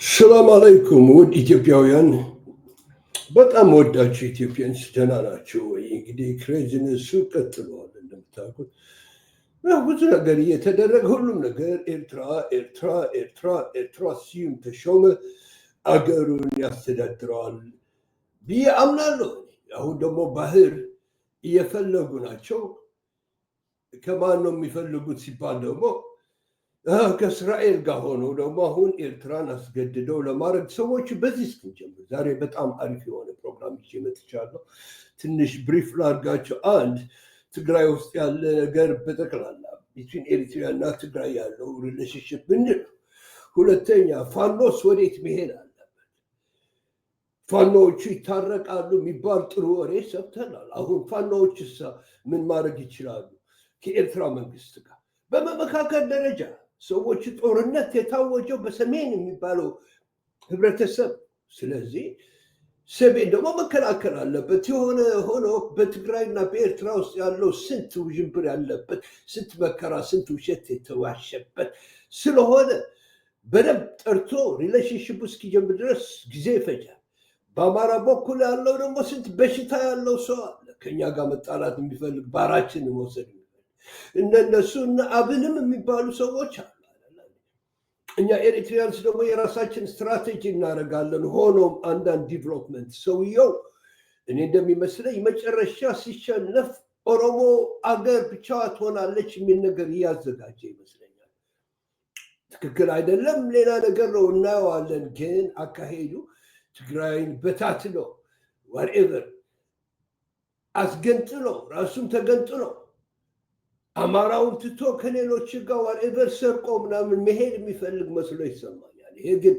ሰላም አለይኩም ውድ ኢትዮጵያውያን፣ በጣም ወዳችሁ ኢትዮጵያንስ ደህና ናቸው ወይ? እንግዲህ ክሬዚነሱ ቀጥሏል። እንደምታውቁት ብዙ ነገር እየተደረገ ሁሉም ነገር ኤርትራ ኤርትራ ኤርትራ ኤርትራ ስዩም ተሾመ አገሩን ያስተዳድረዋል ብዬ አምናለሁ። አሁን ደግሞ ባህር እየፈለጉ ናቸው። ከማን ነው የሚፈልጉት ሲባል ደግሞ ከእስራኤል ጋር ሆነው ደግሞ አሁን ኤርትራን አስገድደው ለማድረግ ሰዎች በዚህ እስክንጀምር ዛሬ በጣም አሪፍ የሆነ ፕሮግራም ይዤ መጥቻለሁ። ትንሽ ብሪፍ ላድርጋቸው። አንድ ትግራይ ውስጥ ያለ ነገር በጠቅላላ ቢትዊን ኤሪትሪያ እና ትግራይ ያለው ሪሌሽንሽፕ ምንድን ነው? ሁለተኛ ፋኖስ ወዴት መሄድ አለበት? ፋኖዎቹ ይታረቃሉ የሚባል ጥሩ ወሬ ሰብተናል። አሁን ፋኖዎች ምን ማድረግ ይችላሉ ከኤርትራ መንግስት ጋር? በመመካከል ደረጃ ሰዎች ጦርነት የታወጀው በሰሜን የሚባለው ህብረተሰብ፣ ስለዚህ ሰሜን ደግሞ መከላከል አለበት። የሆነ ሆኖ በትግራይና በኤርትራ ውስጥ ያለው ስንት ውዥንብር ያለበት፣ ስንት መከራ፣ ስንት ውሸት የተዋሸበት ስለሆነ በደንብ ጠርቶ ሪሌሽንሽፕ እስኪጀምር ድረስ ጊዜ ይፈጃል። በአማራ በኩል ያለው ደግሞ ስንት በሽታ ያለው ሰው አለ ከኛ ጋር መጣላት የሚፈልግ ባራችን መውሰድ እነሱ እና አብንም የሚባሉ ሰዎች አሉ። እኛ ኤሪትሪያንስ ደግሞ የራሳችን ስትራቴጂ እናደርጋለን። ሆኖም አንዳንድ ዲቨሎፕመንት ሰውየው እኔ እንደሚመስለኝ መጨረሻ ሲሸነፍ ኦሮሞ አገር ብቻዋ ትሆናለች የሚል ነገር እያዘጋጀ ይመስለኛል። ትክክል አይደለም፣ ሌላ ነገር ነው እናየዋለን። ግን አካሄዱ ትግራይን በታትሎ ዋትኤቨር አስገንጥሎ ራሱም ተገንጥሎ አማራውን ትቶ ከሌሎች ጋር ዋትኤቨር ሰርቆ ምናምን መሄድ የሚፈልግ መስሎ ይሰማኛል። ይሄ ግን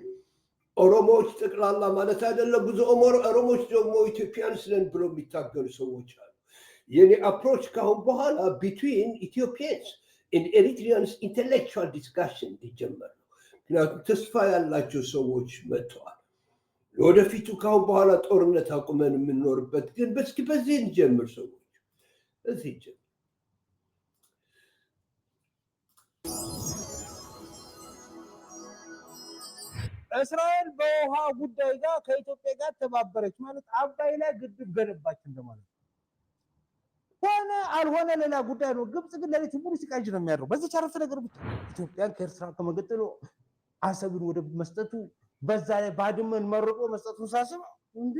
ኦሮሞዎች ጠቅላላ ማለት አይደለም። ብዙ ኦሮሞዎች ደግሞ ኢትዮጵያንስ ነን ብሎ የሚታገሉ ሰዎች አሉ። የኔ አፕሮች ካሁን በኋላ ቢትዊን ኢትዮጵያንስ ኤንድ ኤሪትሪያንስ ኢንቴሌክቹዋል ዲስካሽን እንዲጀመር ነው። ምክንያቱም ተስፋ ያላቸው ሰዎች መጥተዋል። ወደፊቱ ካሁን በኋላ ጦርነት አቁመን የምንኖርበት ግን በስኪ በዚህ እንጀምር። ሰዎች እዚህ ጀምር። እስራኤል በውሃ ጉዳይ ጋር ከኢትዮጵያ ጋር ተባበረች ማለት አባይ ላይ ግድብ ገነባች እንደማለት ሆነ አልሆነ ሌላ ጉዳይ ነው። ግብጽ ግን ለሌት ሙሉ ሲቃጅ ነው የሚያደርገው። በዚህ ቻርፍ ነገር ብቻ ኢትዮጵያን ከኤርትራ ከመገጠሉ አሰብን ወደ መስጠቱ በዛ ላይ ባድመን መርቆ መስጠቱን ሳስብ እንዴ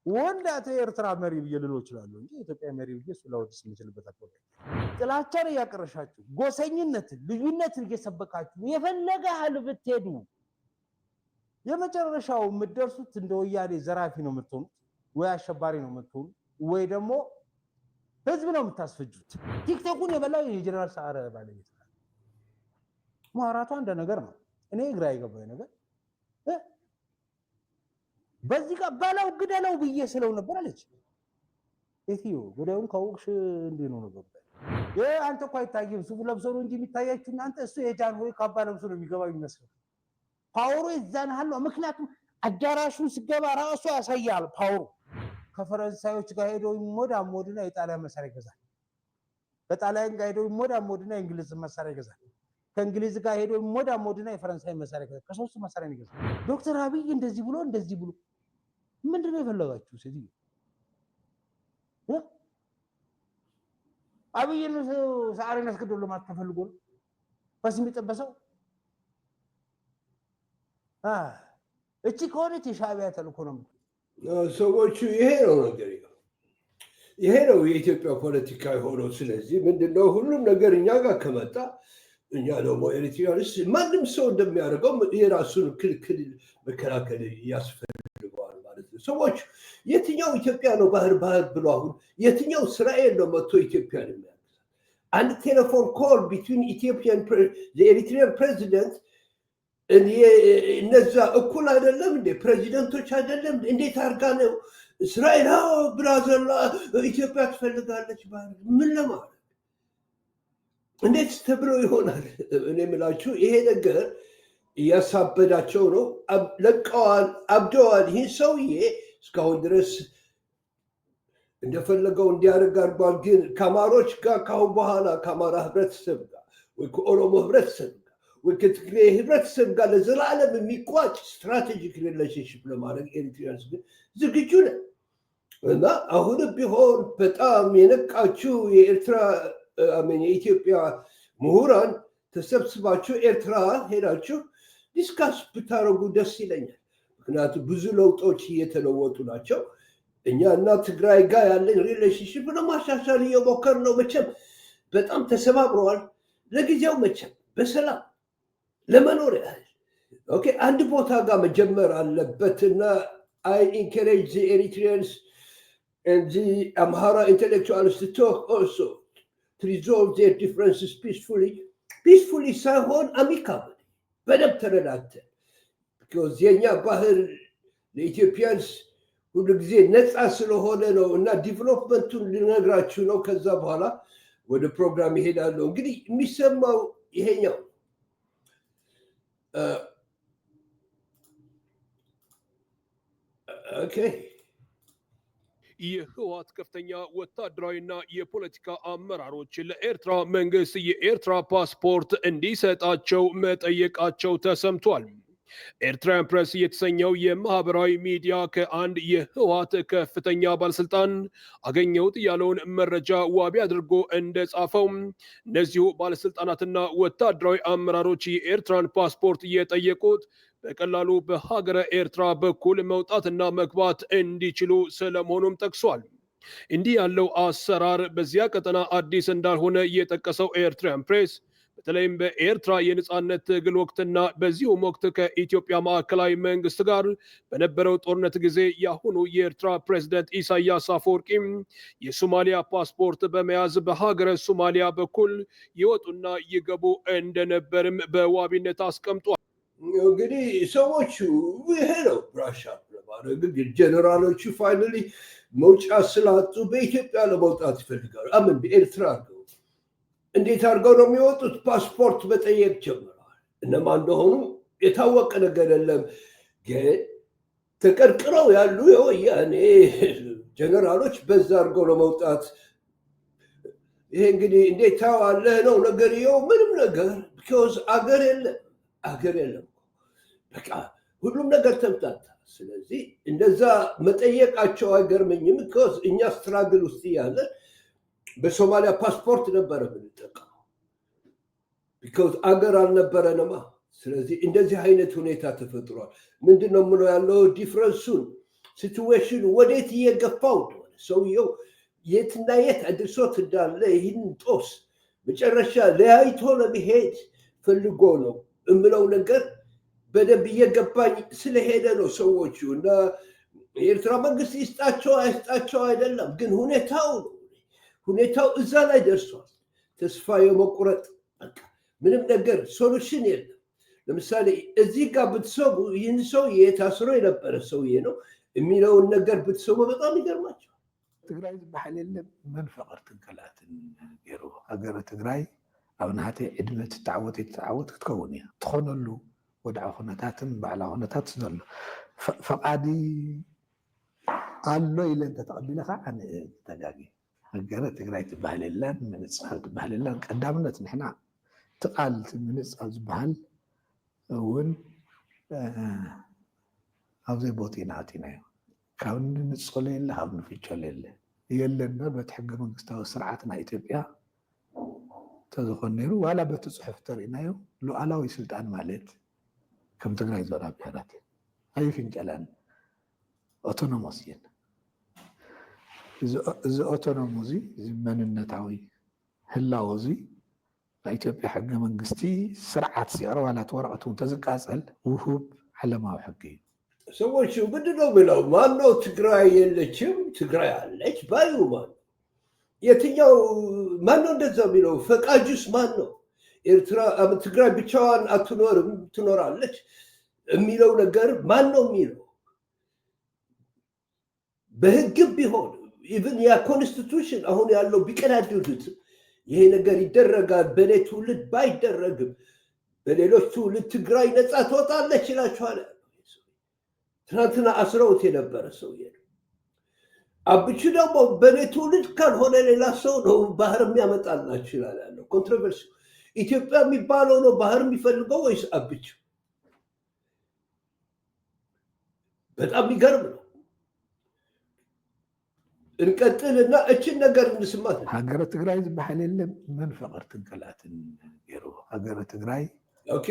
ወንዳተ ኤርትራ መሪ ብየልሎ ይችላል እንጂ ኢትዮጵያ መሪ ብዬ ስለወድስ የሚችልበት አቆጣ ጥላቻን ያቀረሻችሁ ጎሰኝነትን ልዩነትን እየሰበካችሁ የፈለገ ሀል ብትሄዱ የመጨረሻው የምትደርሱት እንደ ወያኔ ዘራፊ ነው የምትሆኑት፣ ወይ አሸባሪ ነው የምትሆኑት፣ ወይ ደግሞ ህዝብ ነው የምታስፈጁት። ቲክቶኩን የበላው የጀነራል ሰዓረ ባለቤት ነው። ማራቷ እንደ ነገር ነው። እኔ ግራ ይገባኝ ነገር በዚህ ጋር ባላው ግደለው ብዬ ስለው ነበር አለች። እቲዮ ግደውን ካውቅሽ እንዴ ነው ነገር አንተ እኮ አይታየም ሱፍ ለብሶ ነው እንጂ የሚታያችሁ እናንተ። እሱ የጃን ሆይ ካባ ለብሶ ነው የሚገባው ይመስላል። ፓወሩ ይዛናል ነው። ምክንያቱም አዳራሹን ሲገባ ራሱ ያሳያል ፓወሩ። ከፈረንሳዮች ጋር ሄዶ ሞድና የጣሊያን መሳሪያ ይገዛል። ከጣሊያን ጋር ሄዶ ሞድና የእንግሊዝ መሳሪያ ይገዛል። ከእንግሊዝ ጋር ሄዶ ሞድና የፈረንሳይ መሳሪያ ይገዛል። ከሶስቱ መሳሪያ ይገዛል። ዶክተር አብይ እንደዚህ ብሎ ምንድነው የፈለጋችሁ? ስለዚህ አብይን ሰዓሬን አስገድሎ ለማት ተፈልጎ ነው በስም ይጠበሰው። እቺ ከሆነች የሻዕቢያ ተልእኮ ነው። ሰዎቹ ይሄ ነው ነገር ይሄ ነው የኢትዮጵያ ፖለቲካ የሆነው። ስለዚህ ምንድነው ሁሉም ነገር እኛ ጋር ከመጣ እኛ ደግሞ ኤሪትሪያንስ ማንም ሰው እንደሚያደርገው የራሱን ክልክል መከላከል ያስፈልገዋል ማለት ነው። ሰዎች የትኛው ኢትዮጵያ ነው ባህር ብሎ አሁን የትኛው እስራኤል ነው መጥቶ ኢትዮጵያን የሚያግዛል? አንድ ቴሌፎን ኮል ቢትዊን ኢትዮጵያን ኤሪትሪያን ፕሬዚደንት እነዛ እኩል አይደለም እንዴ? ፕሬዚደንቶች አይደለም? እንዴት አድርጋ ነው እስራኤል ብራዘርላ ኢትዮጵያ ትፈልጋለች ባህር ምን ለማለት እንዴት ተብሎ ይሆናል? እኔ የምላችሁ ይሄ ነገር እያሳበዳቸው ነው። ለቀዋል፣ አብደዋል። ይህ ሰውዬ እስካሁን ድረስ እንደፈለገው እንዲያደርግ አድርጓል። ግን ከአማሮች ጋር ካሁን በኋላ ከአማራ ህብረተሰብ ጋር ወይ ከኦሮሞ ህብረተሰብ ጋር وكتكلي هبرت سبقا لزلالة من ميقواج استراتيجيك ريليشنشيب لمارك إريتريانس زقجونا እና አሁን ቢሆን በጣም የነቃችሁ የኤርትራ የኢትዮጵያ ምሁራን ተሰብስባችሁ ኤርትራ ሄዳችሁ ዲስካስ ብታረጉ ደስ ይለኛል። ምክንያቱም ብዙ ለውጦች እየተለወጡ ናቸው። እኛና ትግራይ ጋር ያለን ሪሌሽንሽፕ ለማሻሻል እየሞከርን ነው። መቼም በጣም ተሰባብረዋል። ለጊዜው መቼም በሰላም ለመኖር ያህል ኦኬ አንድ ቦታ ጋር መጀመር አለበትና I encourage the Eritreans and the Amhara intellectuals to talk also to resolve their differences peacefully ሳይሆን amicably በደንብ ተረዳድተን because የኛ ባህል ለኢትዮጵያንስ ሁሉ ጊዜ ነፃ ስለሆነ ነው እና ዲቨሎፕመንቱን ልነግራችሁ ነው። ከዛ በኋላ ወደ ፕሮግራም ይሄዳለሁ። እንግዲህ የሚሰማው ይሄኛው ኦኬ የህወሓት ከፍተኛ ወታደራዊና የፖለቲካ አመራሮች ለኤርትራ መንግስት የኤርትራ ፓስፖርት እንዲሰጣቸው መጠየቃቸው ተሰምቷል። ኤርትራን ፕሬስ የተሰኘው የማህበራዊ ሚዲያ ከአንድ የህወሓት ከፍተኛ ባለስልጣን አገኘሁት ያለውን መረጃ ዋቢ አድርጎ እንደጻፈው እነዚሁ ባለስልጣናትና ወታደራዊ አመራሮች የኤርትራን ፓስፖርት የጠየቁት በቀላሉ በሀገረ ኤርትራ በኩል መውጣትና መግባት እንዲችሉ ስለመሆኑም ጠቅሷል። እንዲህ ያለው አሰራር በዚያ ቀጠና አዲስ እንዳልሆነ የጠቀሰው ኤርትራን ፕሬስ በተለይም በኤርትራ የነጻነት ትግል ወቅትና በዚሁም ወቅት ከኢትዮጵያ ማዕከላዊ መንግስት ጋር በነበረው ጦርነት ጊዜ ያሁኑ የኤርትራ ፕሬዝዳንት ኢሳያስ አፈወርቂም የሶማሊያ ፓስፖርት በመያዝ በሀገረ ሶማሊያ በኩል ይወጡና ይገቡ እንደነበርም በዋቢነት አስቀምጧል። እንግዲህ ሰዎቹ ይሄ ነው ብራሻፕ ለማድረግ ግን ጀነራሎቹ ፋይናሊ መውጫ ስላጡ በኢትዮጵያ ለመውጣት ይፈልጋሉ። አምን በኤርትራ አድርገው እንዴት አድርገው ነው የሚወጡት? ፓስፖርት መጠየቅ ጀምረዋል። እነማን እንደሆኑ የታወቀ ነገር የለም፣ ግን ተቀርቅረው ያሉ የወያኔ ጀነራሎች በዛ አድርገው ለመውጣት ይሄ እንግዲህ እንዴት ታዋለህ ነው ነገርየው። ምንም ነገር ቢኮዝ አገር የለም በቃ ሁሉም ነገር ተምታታ። ስለዚህ እንደዛ መጠየቃቸው አይገርመኝም። ቢኮዝ እኛ ስትራግል ውስጥ ያለን በሶማሊያ ፓስፖርት ነበረ የምንጠቀመው ቢኮዝ አገር አልነበረንማ። ስለዚህ እንደዚህ አይነት ሁኔታ ተፈጥሯል። ምንድነው የምለው ያለው ዲፍረንሱን ሲትዌሽኑ ወዴት እየገፋው እንደሆነ ሰውየው የትና የት አድርሶት እንዳለ ይህን ጦስ መጨረሻ ለያይቶ ለመሄድ ፈልጎ ነው እምለው ነገር በደንብ እየገባኝ ስለሄደ ነው። ሰዎቹ እና የኤርትራ መንግስት ይስጣቸው አይስጣቸው አይደለም፣ ግን ሁኔታው እዛ ላይ ደርሷል። ተስፋ የመቁረጥ በቃ ምንም ነገር ሶሉሽን የለም። ለምሳሌ እዚህ ጋር ብትሰሙ ይህን ሰውዬ ታስሮ የነበረ ሰውዬ ነው የሚለውን ነገር ብትሰሙ በጣም ይገርማቸዋል። ትግራይ ዝበሃል የለን መን ፍቅር ትንከላትን ገይሩ ሃገረ ትግራይ ኣብ ናተይ ዕድመ ትተዓወት ክትከውን እያ ትኾነሉ ወድዓዊ ኩነታትን ባዕላዊ ኩነታት ዘሎ ፈቃዲ ኣሎ ኢለ እንተተቐቢለካ ኣነ ተጋጊ ሃገረ ትግራይ ትበሃል የለን ምንፃር ትበሃል የለን። ቀዳምነት ንሕና ትቃል ምንፃር ዝበሃል እውን ኣብዘይ ቦቲና ኣቲናዮ ካብ ንንፅሎ የለ ካብ ንፍጨሎ የለን በቲ ሕገ መንግስታዊ ስርዓት ናይ ኢትዮጵያ ተዝኾን ነይሩ። ዋላ በቲ ፅሑፍ ተሪእናዮ ሉዓላዊ ስልጣን ማለት ከም ትግራይ ዞራ ብሔራት ኣይፍንጨላን ኦቶኖሞስ እየን። እዚ ኦቶኖሞ እዚ መንነታዊ ህላዎ እዚ ናይ ኢትዮጵያ ሕገ መንግስቲ ስርዓት ሲቀር ዋላ ተወረቐት እውን ተዝቃፀል ውሁብ ዓለማዊ ሕጊ እዩ። ሰዎቹ ምንድነው ብለው ማነው ትግራይ የለችም ትግራይ አለች ባዩ የትኛው ማነው እንደዛ የሚለው? ፈቃጁስ ማን ነው? ኤርትራ ትግራይ ብቻዋን አትኖርም ትኖራለች የሚለው ነገር ማን ነው የሚለው? በህግም ቢሆን ኢቭን ያ ኮንስቲቱሽን አሁን ያለው ቢቀዳድዱት ይሄ ነገር ይደረጋል። በኔ ትውልድ ባይደረግም በሌሎች ትውልድ ትግራይ ነፃ ትወጣለች ይላችኋል። ትናንትና አስረውት የነበረ ሰውዬ ነው። አብቹ ደግሞ በኔ ትውልድ ካልሆነ ሌላ ሰው ነው ባህር የሚያመጣላችሁ ይላል ያለው ኮንትሮቨርሲ። ኢትዮጵያ የሚባለው ነው ባህር የሚፈልገው ወይስ አብች? በጣም የሚገርም ነው። እንቀጥልና እችን ነገር እንስማት። ሃገረ ትግራይ ዝበሃል የለም መን ፈቀርትን ከላትን ገይሩ ሃገረ ትግራይ ኦኬ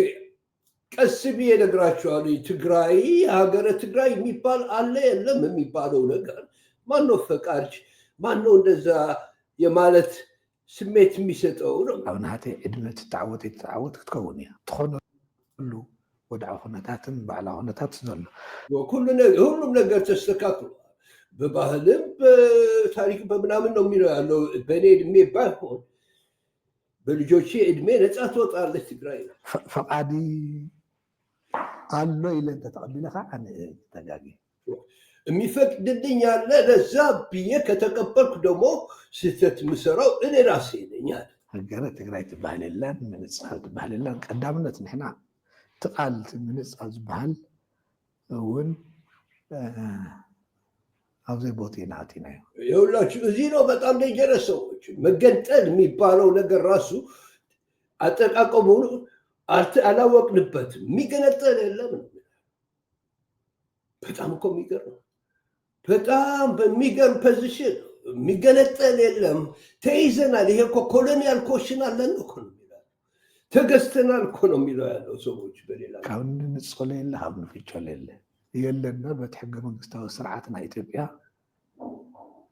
ቀስ ብዬ እነግራችኋለሁ። ትግራይ ሀገረ ትግራይ የሚባል አለ የለም የሚባለው ነገር ማነው ፈቃድ ማነው እንደዛ የማለት ስሜት የሚሰጠው ነው? ኣብ ናተይ ዕድመ ትተዓወት ክትከውን እያ ትኾነሉ ወድዓ ኩነታትን ባዕላ ኩነታት ዘሎ ሁሉም ነገር ተስተካክሏል። በባህልም በታሪክ በምናምን ነው የሚለው ያለው። በእኔ እድሜ ባይሆን በልጆቼ እድሜ ነፃ ትወጣለች ትግራይ። ፈቃዲ አሎ ኢለን ተተቀቢለካ ኣነ ተጋጊ የሚፈቅድልኝ ያለ ለዛ ብዬ ከተቀበልኩ ደግሞ ስህተት ምሰራው እኔ ራሴ ነኝ አለ። ሃገረ ትግራይ ትበሃል የለን ምንፃር ትበሃል የለን። ቀዳምነት ንሕና ትቃል ምንፃር ዝበሃል እውን ኣብዘይ ቦቴ ናቲና እዩ። ይኸውላችሁ እዚህ ነው በጣም ደንጀረስ ሰዎች። መገንጠል የሚባለው ነገር ራሱ አጠቃቀሙን አላወቅንበትም። የሚገነጠል የለም ነው። በጣም እኮ የሚገርም በጣም በሚገርም ፖዚሽን የሚገነጠል የለም። ተይዘናል። ይሄ እኮ ኮሎኒያል ኮሽን አለን እኮ ነው የሚለው ተገዝተናል እኮ ነው የሚለው ያለው ሰዎች። በሌላ ካብ ንንፅሎ የለ ካብ ንፍጮሎ የለ የለና በቲ ሕገ መንግስታዊ ስርዓትና ኢትዮጵያ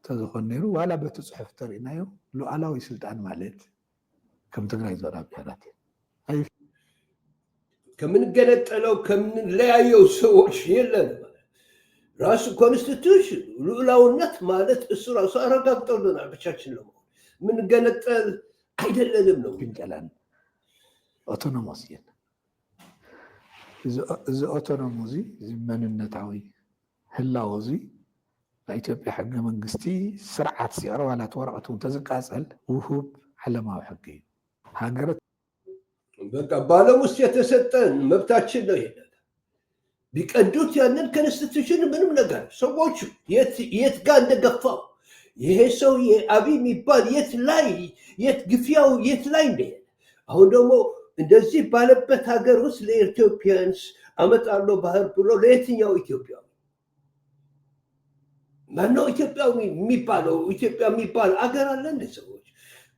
ተዝኾን ነይሩ ዋላ በቲ ፅሑፍ ተሪእናዮ ሉዓላዊ ስልጣን ማለት ከም ትግራይ ዞራ ብሔራት እዩ። ከምንገነጠለው ከምንለያየው ሰዎች የለን ራሱ ኮንስቲቱሽን ሉዓላዊነት ማለት እሱ ራሱ አረጋግጦልናል። ብቻችን ለመሆን ምንገነጠል አይደለንም ነው። ግንጨላን ኦቶኖሞስ እየን እዚ ኦቶኖሞ እዚ መንነታዊ ህላወ እዚ ናይ ኢትዮጵያ ሕገ መንግስቲ ስርዓት ሲቀረብ ዋላት ወረቀት እውን ተዝቃፀል ውሁብ ዓለማዊ ሕጊ እዩ። ሃገረ በቃ በዓለም ውስጥ የተሰጠን መብታችን ነው። ይሄ ቢቀዱት ያንን ኮንስቲቱሽን ምንም ነገር ሰዎቹ የት ጋር እንደገፋው ይሄ ሰው አብይ የሚባል የት ግፊያው የት ላይ እንደሄደ አሁን ደግሞ እንደዚህ ባለበት ሀገር ውስጥ ለኢትዮጵያንስ አመጣለሁ ባህር ብሎ ለየትኛው ኢትዮጵያ ማነው ኢትዮጵያዊ የሚባለው? ኢትዮጵያ የሚባል አገር አለ እንደ ሰዎች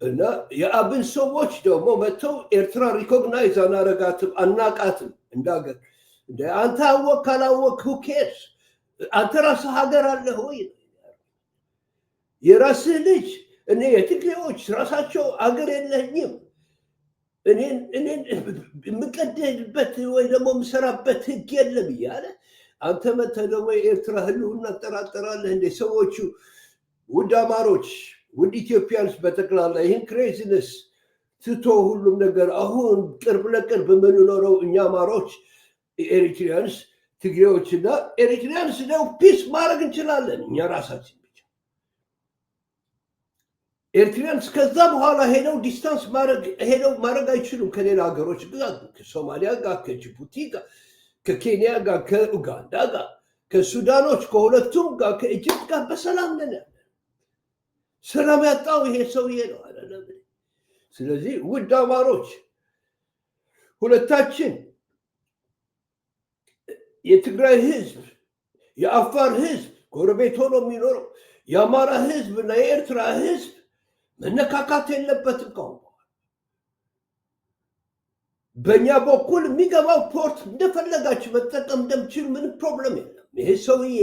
እና የአብን ሰዎች ደግሞ መጥተው ኤርትራ ሪኮግናይዝ አናረጋትም አናቃትም እንዳገር እንደ አንተ አወቅ ካላወቅ who cares? አንተ ራስህ ሀገር አለህ ወይ? የራስህ ልጅ እኔ የትግሬዎች ራሳቸው አገር የለኝም እኔን የምቀደድበት ወይ ደግሞ የምሰራበት ህግ የለም እያለ አንተ መተህ ደግሞ የኤርትራ ህልውና ጠራጠራለህ እንደ ሰዎቹ። ውድ አማሮች፣ ውድ ኢትዮጵያንስ በጠቅላላ ይህን ክሬዚነስ ትቶ ሁሉም ነገር አሁን ቅርብ ለቅርብ የምንኖረው እኛ አማሮች ኤሪትሪያንስ ትግሬዎችና ኤሪትሪያንስ ነው ፒስ ማድረግ እንችላለን እኛ ራሳችን ብቻ። ኤርትሪያንስ ከዛ በኋላ ሄደው ዲስታንስ ማድረግ አይችሉም ከሌላ ሀገሮች ጋር ከሶማሊያ ጋር ከጅቡቲ ጋር ከኬንያ ጋር ከኡጋንዳ ጋር ከሱዳኖች ከሁለቱም ጋር ከኢጅፕት ጋር በሰላም ነን ያለ። ሰላም ያጣው ይሄ ሰውዬ ነው አይደለም። ስለዚህ ውድ አማሮች ሁለታችን የትግራይ ህዝብ የአፋር ህዝብ ጎረቤት ሆኖ የሚኖረው የአማራ ህዝብ እና የኤርትራ ህዝብ መነካካት የለበትም። ከሆነ በእኛ በኩል የሚገባው ፖርት እንደፈለጋችሁ መጠቀም እንደምችሉ ምንም ፕሮብለም የለም። ይሄ ሰውዬ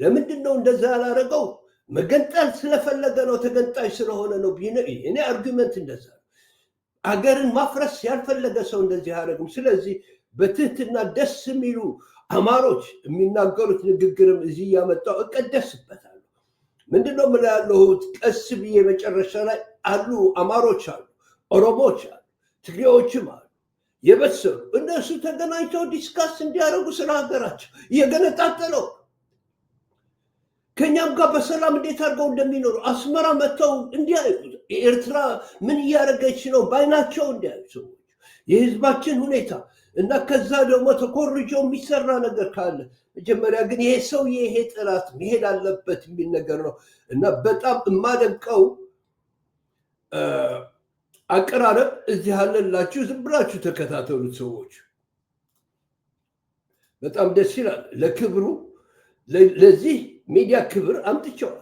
ለምንድን ነው እንደዛ ያላረገው? መገንጠል ስለፈለገ ነው፣ ተገንጣይ ስለሆነ ነው። እኔ አርጊመንት እንደዛ ነው። አገርን ማፍረስ ያልፈለገ ሰው እንደዚህ አያደርግም። ስለዚህ በትህትና ደስ የሚሉ አማሮች የሚናገሩት ንግግርም እዚህ እያመጣው እቀደስበታለሁ። ምንድነው ምን ያለሁት? ቀስ ብዬ መጨረሻ ላይ አሉ አማሮች አሉ፣ ኦሮሞች አሉ፣ ትግሬዎችም አሉ የበሰሉ እነሱ ተገናኝተው ዲስካስ እንዲያደርጉ ስለ ሀገራቸው እየገነጣጠለው ከኛም ጋር በሰላም እንዴት አድርገው እንደሚኖሩ አስመራ መጥተው እንዲያዩ ኤርትራ ምን እያደረገች ነው ባይናቸው እንዲያዩ ሰዎች የህዝባችን ሁኔታ እና ከዛ ደግሞ ተኮርጆ የሚሰራ ነገር ካለ መጀመሪያ ግን ይሄ ሰውዬ ይሄ ጠላት መሄድ አለበት የሚል ነገር ነው እና በጣም የማደንቀው አቀራረብ እዚህ አለላችሁ ዝም ብላችሁ ተከታተሉት ሰዎች በጣም ደስ ይላል ለክብሩ ለዚህ ሚዲያ ክብር አምጥቼዋል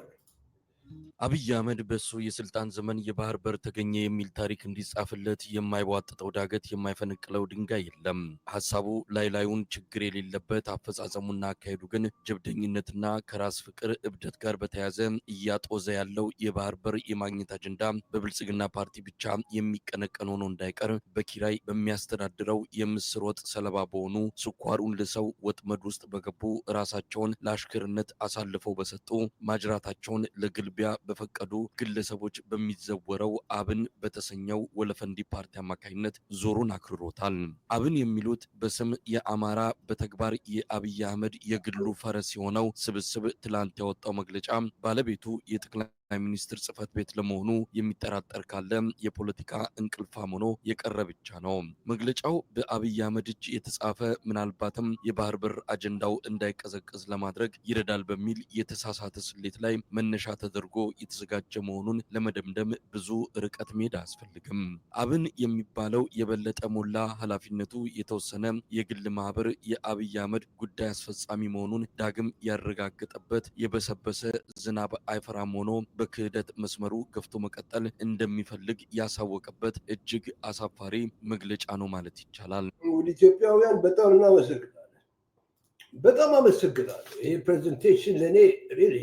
አብይ አህመድ በሱ የስልጣን ዘመን የባህር በር ተገኘ የሚል ታሪክ እንዲጻፍለት የማይዋጥጠው ዳገት የማይፈነቅለው ድንጋይ የለም ሐሳቡ ላይላዩን ችግር የሌለበት አፈጻጸሙና አካሄዱ ግን ጀብደኝነትና ከራስ ፍቅር እብደት ጋር በተያያዘ እያጦዘ ያለው የባህር በር የማግኘት አጀንዳ በብልጽግና ፓርቲ ብቻ የሚቀነቀን ሆኖ እንዳይቀር በኪራይ በሚያስተዳድረው የምስር ወጥ ሰለባ በሆኑ ስኳሩን ልሰው ወጥመድ ውስጥ በገቡ ራሳቸውን ለአሽከርነት አሳልፈው በሰጡ ማጅራታቸውን ለግልቢያ በፈቀዱ ግለሰቦች በሚዘወረው አብን በተሰኘው ወለፈንዲ ፓርቲ አማካይነት ዞሩን አክርሮታል አብን የሚሉት በስም የአማራ በተግባር የአብይ አህመድ የግሉ ፈረስ የሆነው ስብስብ ትላንት ያወጣው መግለጫ ባለቤቱ የጠቅላይ ሚኒስትር ጽፈት ቤት ለመሆኑ የሚጠራጠር ካለ የፖለቲካ እንቅልፋም ሆኖ የቀረ ብቻ ነው መግለጫው በአብይ አህመድ እጅ የተጻፈ ምናልባትም የባህር በር አጀንዳው እንዳይቀዘቅዝ ለማድረግ ይረዳል በሚል የተሳሳተ ስሌት ላይ መነሻ ተደርጎ የተዘጋጀ መሆኑን ለመደምደም ብዙ ርቀት መሄድ አያስፈልግም አብን የሚባለው የበለጠ ሞላ ኃላፊነቱ የተወሰነ የግል ማህበር የአብይ አህመድ ጉዳይ አስፈጻሚ መሆኑን ዳግም ያረጋገጠበት የበሰበሰ ዝናብ አይፈራም ሆኖ በክህደት መስመሩ ገፍቶ መቀጠል እንደሚፈልግ ያሳወቀበት እጅግ አሳፋሪ መግለጫ ነው ማለት ይቻላል ኢትዮጵያውያን በጣም እናመሰግናለን በጣም አመሰግናለሁ ይሄ ፕሬዘንቴሽን ለኔ ሪሊ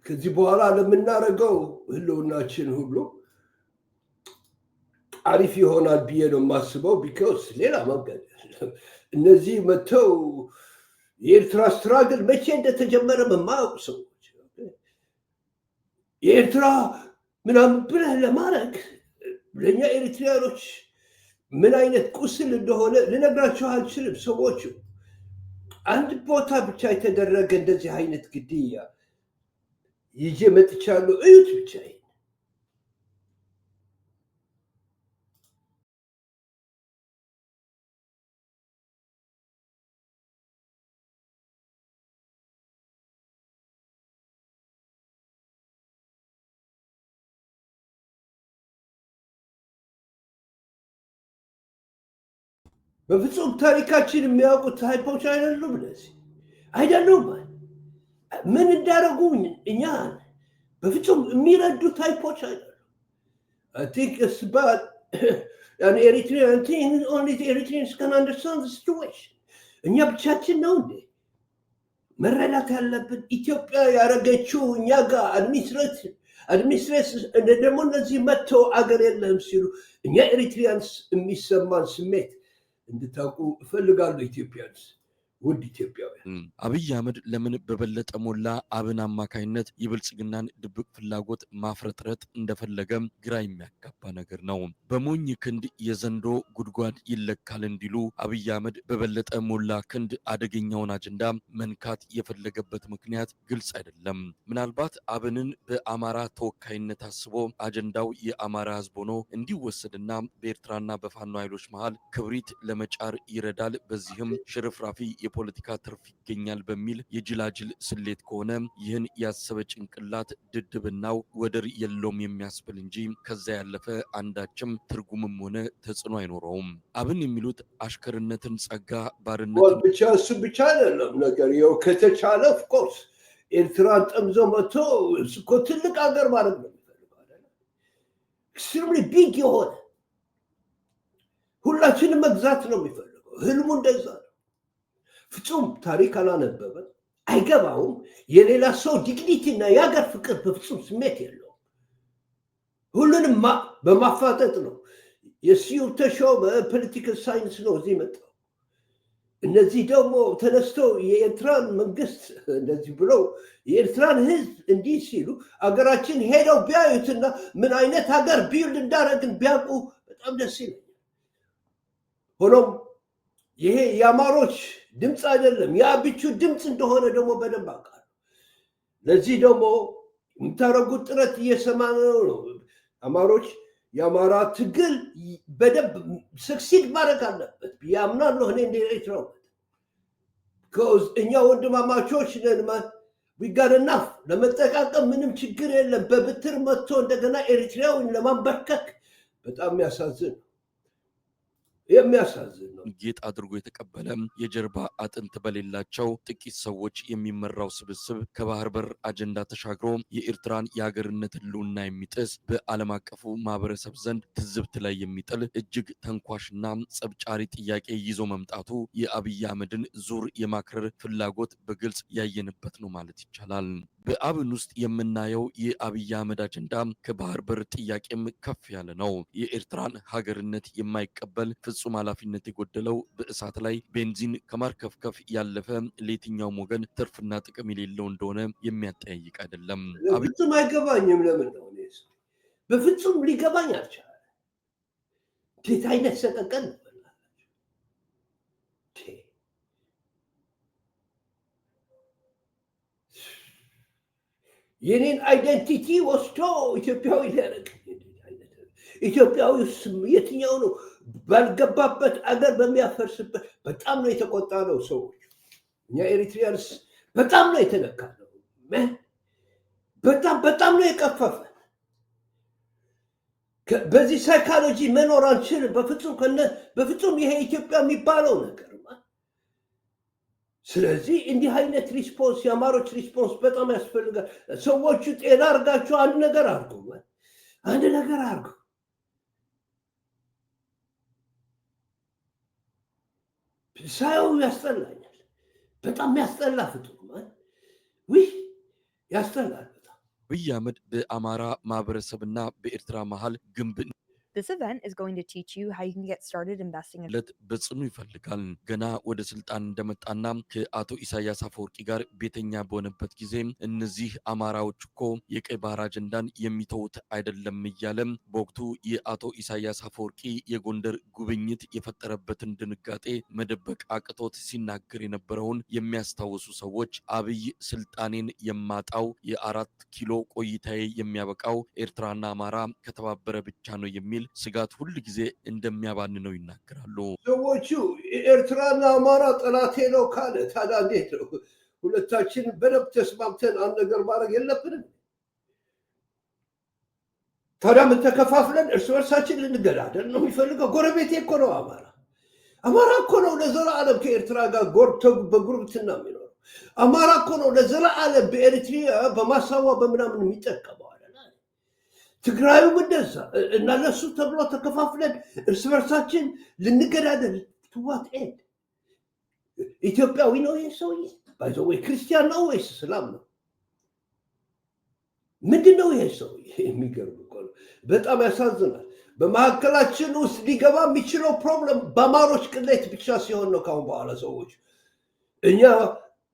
ከዚህ በኋላ ለምናረጋው ህልውናችን ሁሉ አሪፍ ይሆናል ብዬ ነው የማስበው ቢኮዝ ሌላ መንገድ እነዚህ መተው የኤርትራ ስትራግል መቼ እንደተጀመረ የማያውቁ ሰዎች የኤርትራ ምናምን ብለህ ለማድረግ ለእኛ ኤሪትሪያኖች ምን አይነት ቁስል እንደሆነ ልነግራቸው አልችልም ሰዎቹ አንድ ቦታ ብቻ የተደረገ እንደዚህ አይነት ግድያ ይዤ መጥቻለሁ እዩት ብቻ በፍጹም ታሪካችን የሚያውቁት ታይፖች አይደሉም እነዚህ አይደሉም ምን እንዳደረጉ እኛ በፍጹም የሚረዱ ታይፖች አይደሉም I think it's about an Eritrean thing only the Eritreans can understand the situation እኛ ብቻችን ነው እንዴ መረዳት ያለብን ኢትዮጵያ ያረገችው እኛ ጋር አድሚኒስትሬሽን ደግሞ እነዚህ መጥተው አገር የለም ሲሉ እኛ ኤሪትሪያንስ የሚሰማን ስሜት እንድታውቁ እፈልጋለሁ ኢትዮጵያንስ ውድ ኢትዮጵያውያን አብይ አህመድ ለምን በበለጠ ሞላ አብን አማካይነት የብልጽግናን ድብቅ ፍላጎት ማፍረጥረጥ እንደፈለገ ግራ የሚያጋባ ነገር ነው በሞኝ ክንድ የዘንዶ ጉድጓድ ይለካል እንዲሉ አብይ አህመድ በበለጠ ሞላ ክንድ አደገኛውን አጀንዳ መንካት የፈለገበት ምክንያት ግልጽ አይደለም ምናልባት አብንን በአማራ ተወካይነት አስቦ አጀንዳው የአማራ ህዝብ ሆኖ እንዲወሰድና በኤርትራና በፋኖ ኃይሎች መሃል ክብሪት ለመጫር ይረዳል በዚህም ሽርፍራፊ የፖለቲካ ትርፍ ይገኛል በሚል የጅላጅል ስሌት ከሆነ ይህን ያሰበ ጭንቅላት ድድብናው ወደር የለውም የሚያስብል እንጂ ከዛ ያለፈ አንዳችም ትርጉምም ሆነ ተጽዕኖ አይኖረውም አብን የሚሉት አሽከርነትን ጸጋ ባርነትን ብቻ እሱ ብቻ አይደለም ነገር ይኸው ከተቻለ ኦፍኮርስ ኤርትራን ጠምዞ መጥቶ እኮ ትልቅ ሀገር ማለት ነው ኤክስትሪምሊ ቢግ የሆነ ሁላችንም መግዛት ነው የሚፈልገው ህልሙ እንደዛ ፍጹም ታሪክ አላነበበ አይገባውም የሌላ ሰው ዲግኒቲና የሀገር ፍቅር በፍጹም ስሜት የለውም ሁሉንም በማፋጠጥ ነው የሲዩ ተሾመ ፖለቲካል ሳይንስ ነው እዚህ መጣው እነዚህ ደግሞ ተነስተው የኤርትራን መንግስት እንደዚህ ብለው የኤርትራን ህዝብ እንዲህ ሲሉ አገራችን ሄደው ቢያዩትና ምን አይነት ሀገር ቢልድ እንዳረግን ቢያውቁ በጣም ደስ ይላል ሆኖም ይሄ የአማሮች ድምፅ አይደለም የአብቹ ድምፅ እንደሆነ ደግሞ በደንብ አውቃለሁ ለዚህ ደግሞ የምታረጉት ጥረት እየሰማነው ነው አማሮች የአማራ ትግል በደንብ ሰክሲድ ማድረግ አለበት ያምናለሁ እኔ እንደ ኤርትራው እኛ ወንድማማቾች ነን we got enough ለመጠቃቀም ምንም ችግር የለም በብትር መጥቶ እንደገና ኤሪትሪያውን ለማንበርከክ በጣም የሚያሳዝን ነው ጌጥ አድርጎ የተቀበለ የጀርባ አጥንት በሌላቸው ጥቂት ሰዎች የሚመራው ስብስብ ከባህር በር አጀንዳ ተሻግሮ የኤርትራን የሀገርነት ህልውና የሚጥስ በዓለም አቀፉ ማህበረሰብ ዘንድ ትዝብት ላይ የሚጥል እጅግ ተንኳሽና ጸብጫሪ ጥያቄ ይዞ መምጣቱ የአብይ አህመድን ዙር የማክረር ፍላጎት በግልጽ ያየንበት ነው ማለት ይቻላል። በአብን ውስጥ የምናየው የአብይ አህመድ አጀንዳ ከባህር በር ጥያቄም ከፍ ያለ ነው። የኤርትራን ሀገርነት የማይቀበል ፍጹም ኃላፊነት የጎደለው በእሳት ላይ ቤንዚን ከማርከፍከፍ ያለፈ ለየትኛውም ወገን ትርፍና ጥቅም የሌለው እንደሆነ የሚያጠያይቅ አይደለም። በፍጹም አይገባኝም። ለምን ነው በፍጹም ሊገባኝ አልቻለም። እንዴት አይነት ሰቀቀን ነው! የኔን አይደንቲቲ ወስዶ ኢትዮጵያዊ ሊያደርግ ኢትዮጵያዊ የትኛው ነው ባልገባበት አገር በሚያፈርስበት በጣም ነው የተቆጣ ነው ሰዎች። እኛ ኤሪትሪያንስ በጣም ነው የተነካ ነው። በጣም ነው የቀፈፈ። በዚህ ሳይኮሎጂ መኖር አንችልም በፍጹም ይሄ ኢትዮጵያ የሚባለው ነገር። ስለዚህ እንዲህ አይነት ሪስፖንስ የአማሮች ሪስፖንስ በጣም ያስፈልጋል። ሰዎቹ ጤና አርጋቸው አንድ ነገር አርጉ። ሳየው ያስጠላኛል። በጣም ያስጠላ ፍጡር ያስጠላል በጣም። አብይ አህመድ በአማራ ማህበረሰብና በኤርትራ መሃል ግንብ This event is going to teach you how you can get started investing in በጽኑ ይፈልጋል። ገና ወደ ስልጣን እንደመጣና ከአቶ ኢሳያስ አፈወርቂ ጋር ቤተኛ በሆነበት ጊዜ እነዚህ አማራዎች እኮ የቀይ ባህር አጀንዳን የሚተውት አይደለም እያለም በወቅቱ የአቶ ኢሳያስ አፈወርቂ የጎንደር ጉብኝት የፈጠረበትን ድንጋጤ መደበቅ አቅቶት ሲናገር የነበረውን የሚያስታውሱ ሰዎች አብይ ስልጣኔን የማጣው የ4 ኪሎ ቆይታዬ የሚያበቃው ኤርትራና አማራ ከተባበረ ብቻ ነው የሚል ስጋት ሁሉ ጊዜ እንደሚያባንነው ይናገራሉ። ሰዎቹ ኤርትራና አማራ ጠላቴ ነው ካለ ታዲያ እንዴት ነው ሁለታችን በደንብ ተስማምተን አንድ ነገር ማድረግ የለብንም? ታዲያ ምን ተከፋፍለን እርስ በርሳችን ልንገዳደል ነው የሚፈልገው? ጎረቤቴ እኮ ነው አማራ እኮ ነው ለዘላለም ከኤርትራ ጋር በጉርብትና የሚኖረው። አማራ እኮ ነው ለዘላለም በኤሪትሪያ በማሳዋ በምናምን የሚጠቀመው። ትግራይም እንደዛ እና ለሱ ተብሎ ተከፋፍለን እርስ በርሳችን ልንገዳደል ትዋት ኤድ ኢትዮጵያዊ ነው ይሄ ሰውዬ? ባይዘው ወይ ክርስቲያን ነው ወይስ እስላም ነው? ምንድነው ይሄ ሰውዬ? የሚገርም እኮ ነው። በጣም ያሳዝናል። በመካከላችን ውስጥ ሊገባ የሚችለው ፕሮብለም በአማሮች ቅሌት ብቻ ሲሆን ነው። ካሁን በኋላ ሰዎች እኛ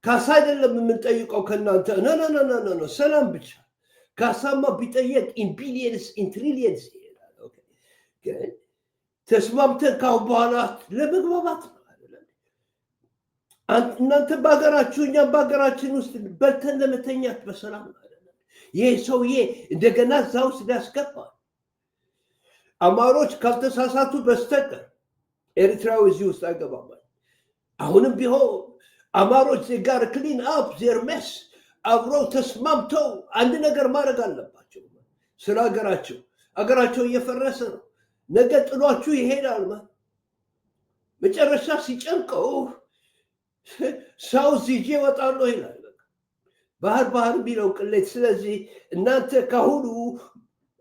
ካሳ አይደለም የምንጠይቀው ከእናንተ ኖ ሰላም ብቻ። ካሳማ ቢጠየቅ ኢን ቢሊየንስ ኢን ትሪሊየንስ ይሄዳል። ግን ተስማምተን ካሁን በኋላ ለመግባባት ነው አይደለም። እናንተ በሀገራችሁ እኛም በሀገራችን ውስጥ በልተን ለመተኛት በሰላም ነው አይደለም። ይሄ ሰውዬ እንደገና እዛ ውስጥ ሊያስገባል። አማሮች ካልተሳሳቱ በስተቀር ኤርትራዊ እዚህ ውስጥ አይገባም። አሁንም ቢሆን አማሮች ጋር ክሊን አፕ ዜር ሜስ አብረው ተስማምተው አንድ ነገር ማድረግ አለባቸው። ስለ አገራቸው እየፈረሰ ነው። ነገ ጥሏችሁ ይሄዳል። መጨረሻ ሲጨንቀው ሳውዝ ይዤ እወጣለሁ ይላል። ባህር ቢለው ቅሌት። ስለዚህ እናንተ ካሁኑ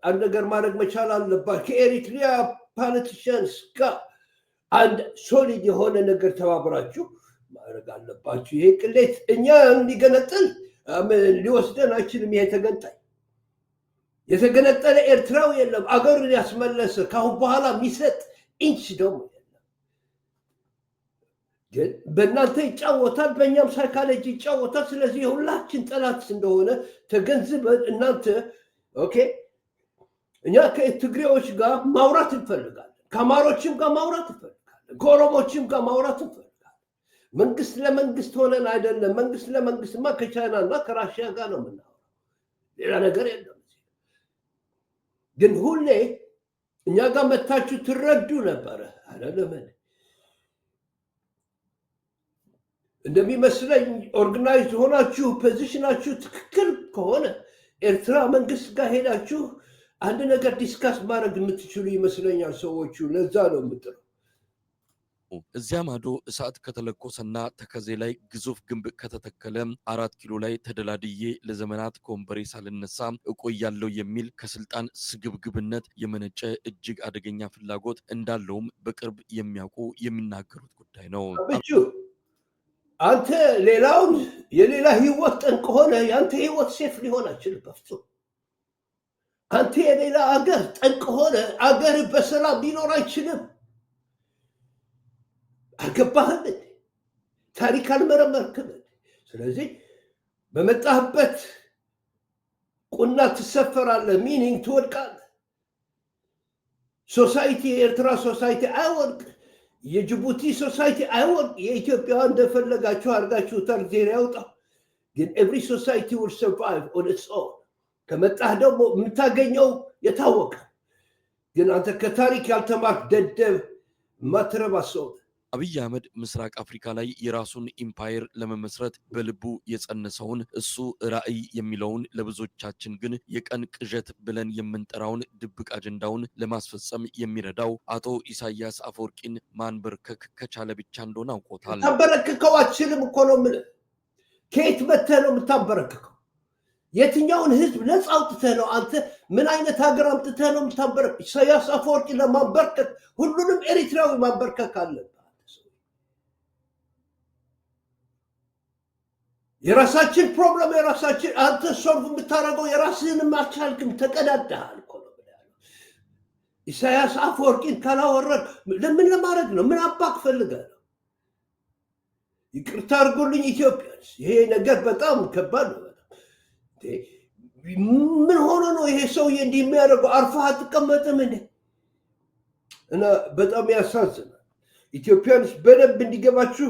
አንድ ነገር ማድረግ መቻል አለባችሁ። ከኤሪትሪያ ፖለቲሽንስ ጋር አንድ ሶሊድ የሆነ ነገር ተባብራችሁ ማድረግ አለባችሁ። ይሄ ቅሌት እኛ እንዲገነጥል ሊወስደን አይችልም። ይሄ የተገነጠለ ኤርትራዊ የለም። አገሩን ያስመለሰ ካሁን በኋላ የሚሰጥ ኢንች ደግሞ የለም። ግን በእናንተ ይጫወታል፣ በእኛም ሳይኮሎጂ ይጫወታል። ስለዚህ የሁላችን ጠላት እንደሆነ ተገንዝበን እናንተ ኦኬ፣ እኛ ከትግሬዎች ጋር ማውራት እንፈልጋለን፣ ከአማሮችም ጋር ማውራት እንፈልጋለን፣ ከኦሮሞችም ጋር ማውራት እንፈልጋለን። መንግስት ለመንግስት ሆነን አይደለም። መንግስት ለመንግስትማ ከቻይና እና ከራሽያ ጋር ነው የምናወራው፣ ሌላ ነገር የለም። ግን ሁሌ እኛ ጋር መታችሁ ትረዱ ነበረ አይደለም። እንደሚመስለኝ ኦርጋናይዝድ ሆናችሁ ፖዚሽናችሁ ትክክል ከሆነ ኤርትራ መንግስት ጋር ሄዳችሁ አንድ ነገር ዲስካስ ማድረግ የምትችሉ ይመስለኛል ሰዎቹ። ለዛ ነው የምጥረው። እዚያ ማዶ እሳት ከተለኮሰና ተከዜ ላይ ግዙፍ ግንብ ከተተከለ 4 ኪሎ ላይ ተደላድዬ ለዘመናት ከወንበሬ ሳልነሳ እቆያለሁ የሚል ከስልጣን ስግብግብነት የመነጨ እጅግ አደገኛ ፍላጎት እንዳለውም በቅርብ የሚያውቁ የሚናገሩት ጉዳይ ነው። አብቹ አንተ ሌላውን የሌላ ህይወት ጠንቅ ሆነ የአንተ ህይወት ሴፍ ሊሆን አይችልም በፍጹም። አንተ የሌላ አገር ጠንቅ ሆነ አገር በሰላም ሊኖር አይችልም። አልገባህም? ታሪክ አልመረመርክም? ስለዚህ በመጣህበት ቁና ትሰፈራለህ፣ ሚኒንግ ትወድቃለህ። ሶሳይቲ የኤርትራ ሶሳይቲ አይወድቅ፣ የጅቡቲ ሶሳይቲ አይወድቅ። የኢትዮጵያ እንደፈለጋችሁ አድርጋችሁታል፣ ዜና ያውጣው። ግን ኤቭሪ ሶሳይቲ ውል ሰርቫይቭ ኦን ኢትስ ኦን። ከመጣህ ደግሞ የምታገኘው የታወቀ። ግን አንተ ከታሪክ ያልተማርክ ደደብ ማትረባ ሰው። አብይ አህመድ ምስራቅ አፍሪካ ላይ የራሱን ኢምፓየር ለመመስረት በልቡ የጸነሰውን እሱ ራዕይ የሚለውን ለብዙዎቻችን ግን የቀን ቅዠት ብለን የምንጠራውን ድብቅ አጀንዳውን ለማስፈጸም የሚረዳው አቶ ኢሳያስ አፈወርቂን ማንበርከክ ከቻለ ብቻ እንደሆነ አውቆታል። ታበረክከው አትችልም እኮ ነው የምልህ። ከየት መተህ ነው የምታበረክከው? የትኛውን ህዝብ ነፃ አውጥተህ ነው አንተ? ምን አይነት ሀገር አምጥተህ ነው የምታበረክ? ኢሳያስ አፈወርቂ ለማንበርከክ ሁሉንም ኤሪትራዊ ማንበርከክ አለብህ። የራሳችን ፕሮብለም የራሳችን አንተ ሶልቭ የምታደርገው የራስህንም አልቻልክም፣ ተቀዳዳሃል እኮ ነው ያለው። ኢሳያስ አፈወርቂን ካላወረድ ለምን ለማድረግ ነው? ምን አባክ ፈልገህ ነው? ይቅርታ አድርጉልኝ ኢትዮጵያንስ፣ ይሄ ነገር በጣም ከባድ ነው። ምን ሆኖ ነው ይሄ ሰውዬ እንዲህ የሚያደርገው? አርፈህ አትቀመጥም እንዴ? እና በጣም ያሳዝናል። ኢትዮጵያንስ በደንብ እንዲገባችሁ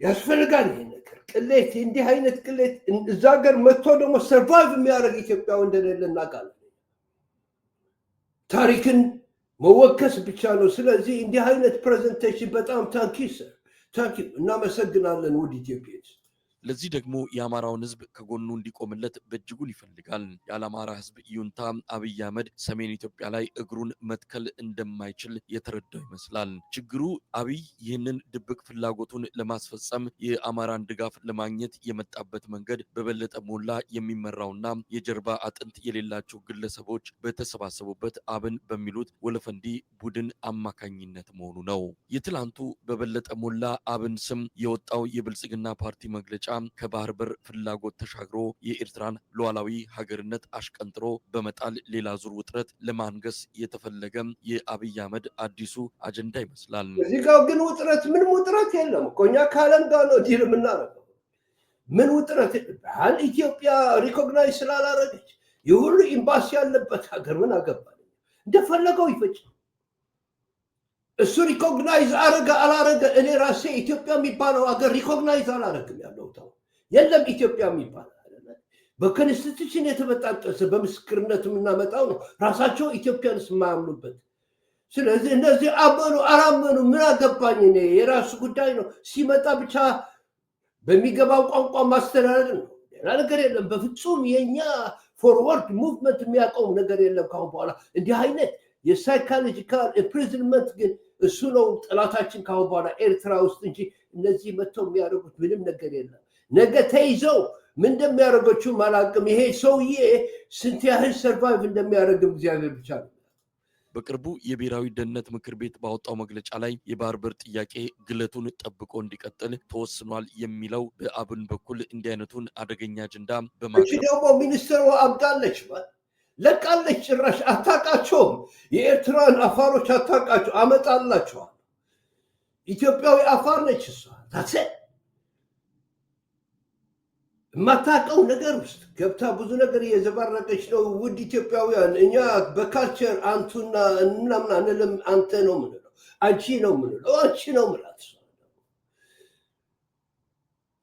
ያስፈልጋል ይሄ ነገር። ቅሌት፣ እንዲህ አይነት ቅሌት እዛ ሀገር መጥቶ ደግሞ ሰርቫይቭ የሚያደርግ ኢትዮጵያዊ እንደሌለ እናውቃለን። ታሪክን መወከስ ብቻ ነው። ስለዚህ እንዲህ አይነት ፕሬዘንቴሽን በጣም ታንኪ ሰር፣ ታንኪ እናመሰግናለን ውድ ኢትዮጵያንስ። ለዚህ ደግሞ የአማራውን ህዝብ ከጎኑ እንዲቆምለት በእጅጉን ይፈልጋል። የአማራ ህዝብ ይሁንታ አብይ አህመድ ሰሜን ኢትዮጵያ ላይ እግሩን መትከል እንደማይችል የተረዳው ይመስላል። ችግሩ አብይ ይህንን ድብቅ ፍላጎቱን ለማስፈጸም የአማራን ድጋፍ ለማግኘት የመጣበት መንገድ በበለጠ ሞላ የሚመራውና የጀርባ አጥንት የሌላቸው ግለሰቦች በተሰባሰቡበት አብን በሚሉት ወለፈንዲ ቡድን አማካኝነት መሆኑ ነው። የትላንቱ በበለጠ ሞላ አብን ስም የወጣው የብልጽግና ፓርቲ መግለጫ ከባህር በር ፍላጎት ተሻግሮ የኤርትራን ሉዓላዊ ሀገርነት አሽቀንጥሮ በመጣል ሌላ ዙር ውጥረት ለማንገስ የተፈለገ የአብይ አህመድ አዲሱ አጀንዳ ይመስላል። እዚህ ጋር ግን ውጥረት ምንም ውጥረት የለም እኮ። እኛ ከዓለም ጋር ነው ዲል የምናደርገው። ምን ውጥረት? አንድ ኢትዮጵያ ሪኮግናይዝ ስላላረገች የሁሉ ኤምባሲ ያለበት ሀገር ምን አገባል? እንደፈለገው ይፈጭ። እሱ ሪኮግናይዝ አረገ አላረገ፣ እኔ ራሴ ኢትዮጵያ የሚባለው ሀገር ሪኮግናይዝ አላረግም ያለው ተው። የለም ኢትዮጵያ የሚባል በኮንስቲቱሽን የተበጣጠሰ በምስክርነት የምናመጣው ነው። ራሳቸው ኢትዮጵያንስ የማያምኑበት። ስለዚህ እነዚህ አመኑ አላመኑ ምን አገባኝ እኔ፣ የራሱ ጉዳይ ነው። ሲመጣ ብቻ በሚገባው ቋንቋ ማስተዳደር ነው። ሌላ ነገር የለም በፍጹም። የኛ ፎርወርድ ሙቭመንት የሚያውቀው ነገር የለም ካሁን በኋላ። እንዲህ አይነት የሳይኮሎጂካል ኢምፕሪዝንመንት ግን እሱ ነው ጠላታችን ካሁን በኋላ ኤርትራ ውስጥ እንጂ እነዚህ መጥተው የሚያደርጉት ምንም ነገር የለም። ነገ ተይዘው ምን እንደሚያደርገችው አላውቅም። ይሄ ሰውዬ ስንት ያህል ሰርቫይቭ እንደሚያደርግም እግዚአብሔር ብቻ ነው። በቅርቡ የብሔራዊ ደህንነት ምክር ቤት ባወጣው መግለጫ ላይ የባህር በር ጥያቄ ግለቱን ጠብቆ እንዲቀጥል ተወስኗል የሚለው በአብን በኩል እንዲህ አይነቱን አደገኛ አጀንዳ በማቅረብ ደግሞ ሚኒስትሩ አብዳለች ለቃለች። ጭራሽ አታውቃቸውም። የኤርትራን አፋሮች አታውቃቸው። አመጣላቸዋል። ኢትዮጵያዊ አፋር ነች እሷ። ታሴ የማታውቀው ነገር ውስጥ ገብታ ብዙ ነገር እየዘባረቀች ነው። ውድ ኢትዮጵያውያን፣ እኛ በካልቸር አንቱና እናምና እንልም። አንተ ነው ምንለው፣ አንቺ ነው ምንለው፣ አንቺ ነው ምላት።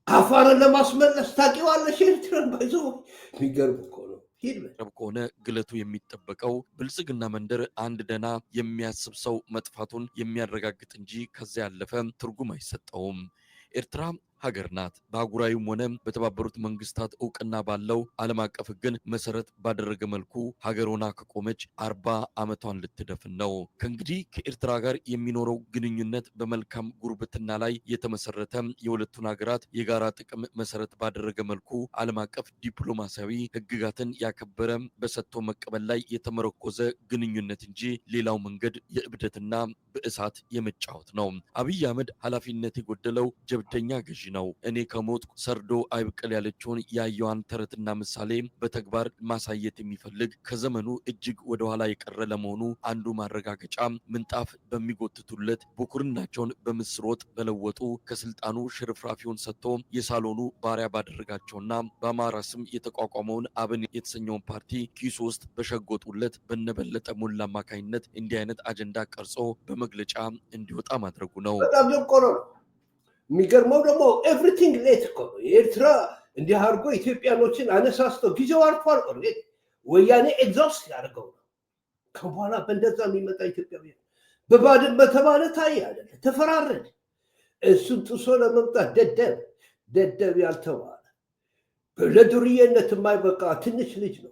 አፋርን ለማስመለስ ታውቂዋለሽ ኤርትራን። ባይዞ የሚገርም እኮ ነው። ከሆነ ግለቱ የሚጠበቀው ብልጽግና መንደር አንድ ደና የሚያስብ ሰው መጥፋቱን የሚያረጋግጥ እንጂ ከዚያ ያለፈ ትርጉም አይሰጠውም። ኤርትራ ሀገር ናት። በአህጉራዊም ሆነ በተባበሩት መንግስታት እውቅና ባለው ዓለም አቀፍ ሕግን መሰረት ባደረገ መልኩ ሀገር ሆና ከቆመች 40 ዓመቷን ልትደፍን ነው። ከእንግዲህ ከኤርትራ ጋር የሚኖረው ግንኙነት በመልካም ጉርብትና ላይ የተመሰረተ የሁለቱን ሀገራት የጋራ ጥቅም መሰረት ባደረገ መልኩ ዓለም አቀፍ ዲፕሎማሲያዊ ሕግጋትን ያከበረ በሰጥቶ መቀበል ላይ የተመረኮዘ ግንኙነት እንጂ ሌላው መንገድ የእብደትና በእሳት የመጫወት ነው። አብይ አህመድ ኃላፊነት የጎደለው ጀብደኛ ገዢ ነው። እኔ ከሞት ሰርዶ አይብቀል ያለችውን የአየዋን ተረትና ምሳሌ በተግባር ማሳየት የሚፈልግ ከዘመኑ እጅግ ወደኋላ የቀረ ለመሆኑ አንዱ ማረጋገጫ ምንጣፍ በሚጎትቱለት ብኩርናቸውን በምስር ወጥ በለወጡ ከስልጣኑ ሽርፍራፊውን ሰጥቶ የሳሎኑ ባሪያ ባደረጋቸውና በአማራ ስም የተቋቋመውን አብን የተሰኘውን ፓርቲ ኪሱ ውስጥ በሸጎጡለት በነበለጠ ሞላ አማካኝነት እንዲህ አይነት አጀንዳ ቀርጾ በመግለጫ እንዲወጣ ማድረጉ ነው። በጣም ደንቆሮ ነው። የሚገርመው ደግሞ ኤቭሪቲንግ ሌት እኮ ነው። የኤርትራ እንዲህ አድርጎ ኢትዮጵያኖችን አነሳስተው ጊዜው አልፏል። ኦልሬዲ ወያኔ ኤግዛስት ያደርገው ነው። ከበኋላ በእንደዛ የሚመጣ ኢትዮጵያዊ በባድመ ተባለ ታየ አይደለ፣ ተፈራረድ። እሱን ጥሶ ለመምጣት ደደብ ያልተባለ ለዱርዬነት የማይበቃ ትንሽ ልጅ ነው።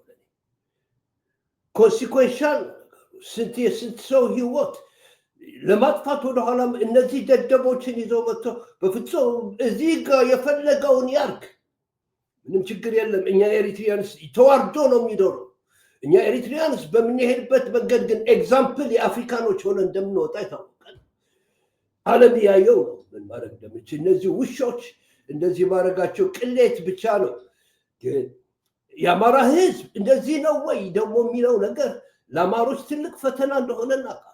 ኮንሲኮንሻል የስንት ሰው ህይወት ለማጥፋት ወደኋላ እነዚህ ደደቦችን ይዘው መጥተው በፍጹም እዚህ ጋር የፈለገውን ያርግ፣ ምንም ችግር የለም። እኛ ኤሪትሪያንስ ተዋርዶ ነው የሚኖረው። እኛ ኤሪትሪያንስ በምንሄድበት መንገድ ግን ኤግዛምፕል የአፍሪካኖች ሆነ እንደምንወጣ ይታወቃል። ዓለም ያየው ነው ምን ማድረግ እንደምችል። እነዚህ ውሾች እንደዚህ ማድረጋቸው ቅሌት ብቻ ነው። ግን የአማራ ህዝብ እንደዚህ ነው ወይ ደግሞ የሚለው ነገር ለአማሮች ትልቅ ፈተና እንደሆነ እናውቃለን።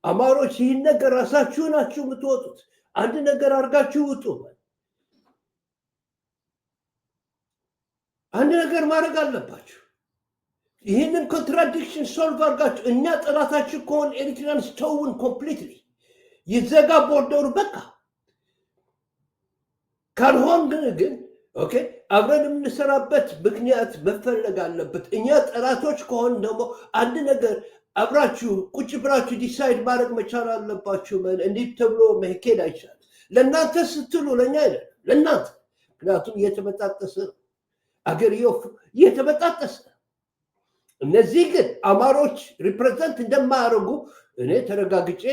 አማሮች ይህን ነገር ራሳችሁ ናችሁ የምትወጡት። አንድ ነገር አድርጋችሁ ውጡ። አንድ ነገር ማድረግ አለባችሁ። ይህንን ኮንትራዲክሽን ሶልቭ አድርጋችሁ እኛ ጠላታችሁ ከሆን ኤሪትሪያንስ ተውን ኮምፕሊትሊ ይዘጋ ቦርደሩ በቃ። ካልሆን ግን ኦኬ አብረን የምንሰራበት ምክንያት መፈለግ አለበት። እኛ ጠላቶች ከሆን ደግሞ አንድ ነገር አብራችሁ ቁጭ ብላችሁ ዲሳይድ ማድረግ መቻል አለባችሁ። እንዲህ ተብሎ መሄድ አይቻልም። ለእናንተ ስትሉ ለእኛ አይደለም፣ ለእናንተ። ምክንያቱም እየተበጣጠሰ አገርየው እየተበጣጠሰ። እነዚህ ግን አማሮች ሪፕሬዘንት እንደማያደርጉ እኔ ተረጋግጬ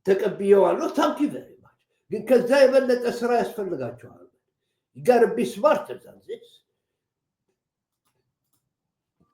ተቀብየዋለሁ። ታንክ ዩ ቨሪ ማች። ግን ከዛ የበለጠ ስራ ያስፈልጋቸዋል። gotta be smarter than this.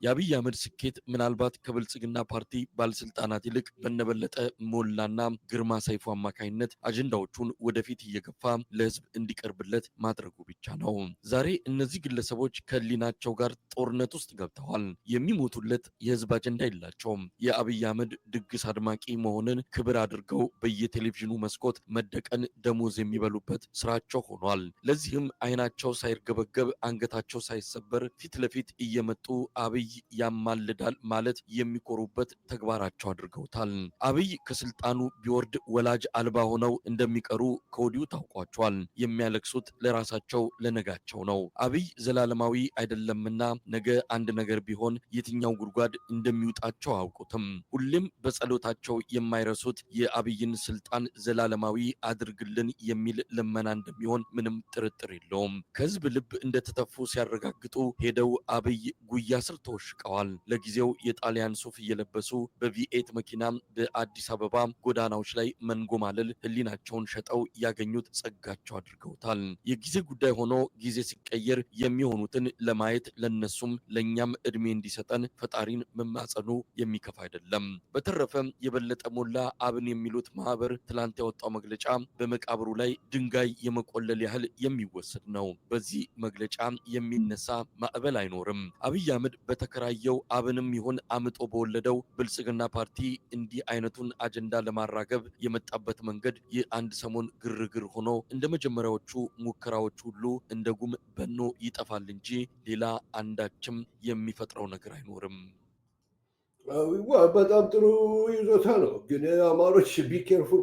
የአብይ አህመድ ስኬት ምናልባት ከብልጽግና ፓርቲ ባለስልጣናት ይልቅ በነበለጠ ሞላና ግርማ ሰይፉ አማካኝነት አጀንዳዎቹን ወደፊት እየገፋ ለህዝብ እንዲቀርብለት ማድረጉ ብቻ ነው። ዛሬ እነዚህ ግለሰቦች ከህሊናቸው ጋር ጦርነት ውስጥ ገብተዋል። የሚሞቱለት የህዝብ አጀንዳ የላቸውም። የአብይ አህመድ ድግስ አድማቂ መሆንን ክብር አድርገው በየቴሌቪዥኑ መስኮት መደቀን ደሞዝ የሚበሉበት ስራቸው ሆኗል። ለዚህም አይናቸው ሳይርገበገብ አንገታቸው ሳይሰበር ፊት ለፊት እየመጡ አብይ ያማልዳል ማለት የሚኮሩበት ተግባራቸው አድርገውታል። አብይ ከስልጣኑ ቢወርድ ወላጅ አልባ ሆነው እንደሚቀሩ ከወዲሁ ታውቋቸዋል። የሚያለቅሱት ለራሳቸው ለነጋቸው ነው። አብይ ዘላለማዊ አይደለምና ነገ አንድ ነገር ቢሆን የትኛው ጉድጓድ እንደሚውጣቸው አያውቁትም። ሁሌም በጸሎታቸው የማይረሱት የአብይን ስልጣን ዘላለማዊ አድርግልን የሚል ልመና እንደሚሆን ምንም ጥርጥር የለውም። ከህዝብ ልብ እንደተተፉ ሲያረጋግጡ ሄደው አብይ ጉያ ስር ተወሽቀዋል። ለጊዜው የጣሊያን ሱፍ እየለበሱ በቪኤት መኪና በአዲስ አበባ ጎዳናዎች ላይ መንጎማለል ህሊናቸውን ሸጠው ያገኙት ጸጋቸው አድርገውታል። የጊዜ ጉዳይ ሆኖ ጊዜ ሲቀየር የሚሆኑትን ለማየት ለነሱም ለኛም እድሜ እንዲሰጠን ፈጣሪን መማጸኑ የሚከፋ አይደለም። በተረፈ የበለጠ ሞላ አብን የሚሉት ማህበር ትላንት ያወጣው መግለጫ በመቃብሩ ላይ ድንጋይ የመቆለል ያህል የሚወሰድ ነው። በዚህ መግለጫ የሚነሳ ማዕበል አይኖርም። አብይ አህመድ በተከራየው አብንም ይሁን አምጦ በወለደው ብልጽግና ፓርቲ እንዲህ አይነቱን አጀንዳ ለማራገብ የመጣበት መንገድ የአንድ ሰሞን ግርግር ሆኖ እንደ መጀመሪያዎቹ ሙከራዎች ሁሉ እንደ ጉም በኖ ይጠፋል እንጂ ሌላ አንዳችም የሚፈጥረው ነገር አይኖርም። በጣም ጥሩ ይዞታ ነው። ግን አማሮች ቢኬርፉል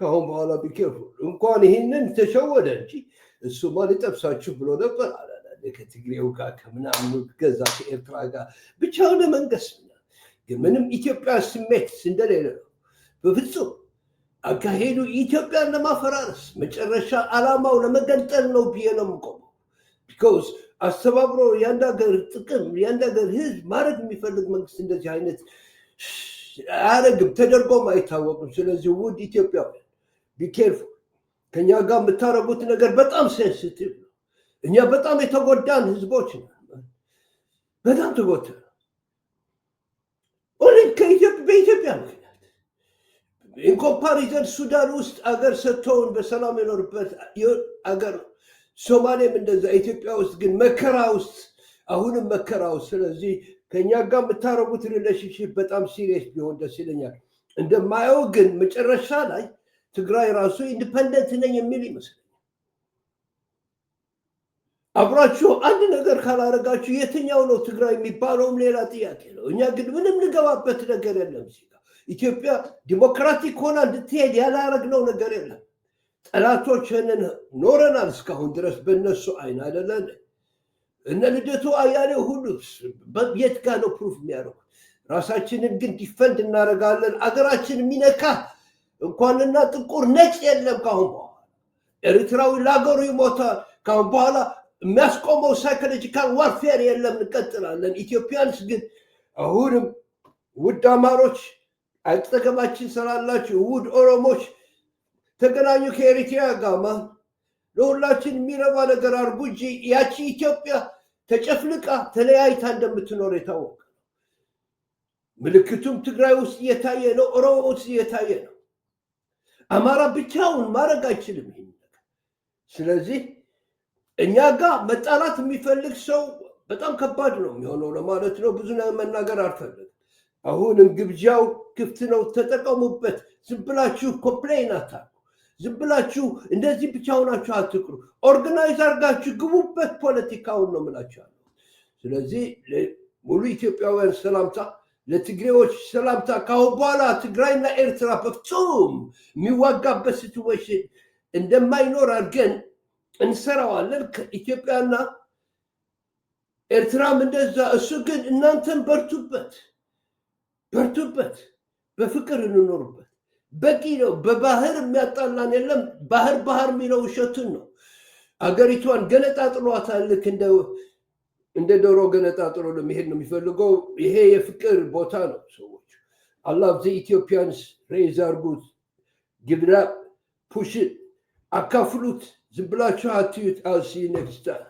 ካሁን በኋላ ቢኬርፉል። እንኳን ይህንን ተሸወደ እንጂ እሱማ ሊጠብሳችሁ ብሎ ነበር አለ ከትግሬው ጋር ከምናምኑ ገዛ ከኤርትራ ጋር ብቻውን መንገስ ግን ምንም ኢትዮጵያ ስሜት እንደሌለ ነው። በፍጹም አካሄዱ ኢትዮጵያን ለማፈራረስ መጨረሻ ዓላማው ለመገንጠል ነው ብዬ ነው የምቆመው። ቢኮዝ አስተባብሮ የአንድ ሀገር ጥቅም የአንድ ሀገር ህዝብ ማድረግ የሚፈልግ መንግስት እንደዚህ አይነት አያደርግም፣ ተደርጎም አይታወቅም። ስለዚህ ውድ ኢትዮጵያውያን ቢኬርፉ፣ ከኛ ጋር የምታደርጉት ነገር በጣም ሴንሲቲቭ ነው። እኛ በጣም የተጎዳን ህዝቦች ነው። በጣም ተጎድተናል። በኢትዮጵያ ምክንያት ኢንኮምፓሪዘን ሱዳን ውስጥ አገር ሰጥተውን በሰላም የኖርበት አገር ነው። ሶማሌም እንደዛ። ኢትዮጵያ ውስጥ ግን መከራ ውስጥ አሁንም መከራ ውስጥ። ስለዚህ ከኛ ጋር የምታረጉት ሪሌሽንሽፕ በጣም ሲሪየስ ቢሆን ደስ ይለኛል። እንደማየው ግን መጨረሻ ላይ ትግራይ ራሱ ኢንዲፐንደንት ነኝ የሚል ይመስለኛል። አብራችሁ አንድ ነገር ካላረጋችሁ የትኛው ነው ትግራይ የሚባለውም ሌላ ጥያቄ ነው። እኛ ግን ምንም ንገባበት ነገር የለም። ኢትዮጵያ ዲሞክራቲክ ሆና እንድትሄድ ያላረግነው ነገር የለም። ጠላቶችንን ኖረናል እስካሁን ድረስ በእነሱ አይን አይደለ? እነ ልደቱ አያሌው ሁሉ የት ጋር ነው ፕሩፍ የሚያደርጉት? ራሳችንን ግን ዲፈንድ እናደርጋለን። አገራችን የሚነካ እንኳንና ጥቁር ነጭ የለም። ካሁን በኋላ ኤርትራዊ ለሀገሩ ይሞታል። ካሁን በኋላ የሚያስቆመው ሳይኮሎጂካል ዋርፌር የለም። እንቀጥላለን። ኢትዮጵያንስ ግን አሁንም ውድ አማሮች አጠገባችን ስላላችሁ፣ ውድ ኦሮሞች ተገናኙ ከኤሪትሪያ ጋር ለሁላችን የሚረባ ነገር አድርጉ እንጂ ያቺ ኢትዮጵያ ተጨፍልቃ ተለያይታ እንደምትኖር የታወቀ ነው። ምልክቱም ትግራይ ውስጥ እየታየ ነው። ኦሮሞ ውስጥ እየታየ ነው። አማራ ብቻውን ማድረግ አይችልም ይሄን ነገር። ስለዚህ እኛ ጋር መጣላት የሚፈልግ ሰው በጣም ከባድ ነው የሚሆነው ለማለት ነው። ብዙ መናገር አልፈልግም። አሁንም ግብዣው ክፍት ነው፣ ተጠቀሙበት። ዝም ብላችሁ ኮምፕሌን አታርጉ። ዝም ብላችሁ እንደዚህ ብቻ ሆናችሁ አትቅሩ። ኦርጋናይዝ አድርጋችሁ ግቡበት። ፖለቲካውን ነው የምላችኋለሁ። ስለዚህ ሙሉ ኢትዮጵያውያን ሰላምታ፣ ለትግሬዎች ሰላምታ። ካሁን በኋላ ትግራይና ኤርትራ በፍጹም የሚዋጋበት ሲትዌሽን እንደማይኖር አድርገን እንሰራዋለን። ከኢትዮጵያና ኤርትራም እንደዛ። እሱ ግን እናንተን በርቱበት፣ በፍቅር እንኖርበት። በቂ ነው። በባህር የሚያጣላን የለም። ባህር የሚለው ውሸቱን ነው። አገሪቷን ገነጣጥሏታል። ልክ እንደ ዶሮ ገነጣጥሎ ለመሄድ ነው የሚፈልገው። ይሄ የፍቅር ቦታ ነው። ሰዎች አላህ ዘ ኢትዮጵያንስ ሬዝ አርጉት፣ ግብራ ፑሽ አካፍሉት። ዝም ብላችሁ አትዩት። አል ሲ ኔክስት ታይም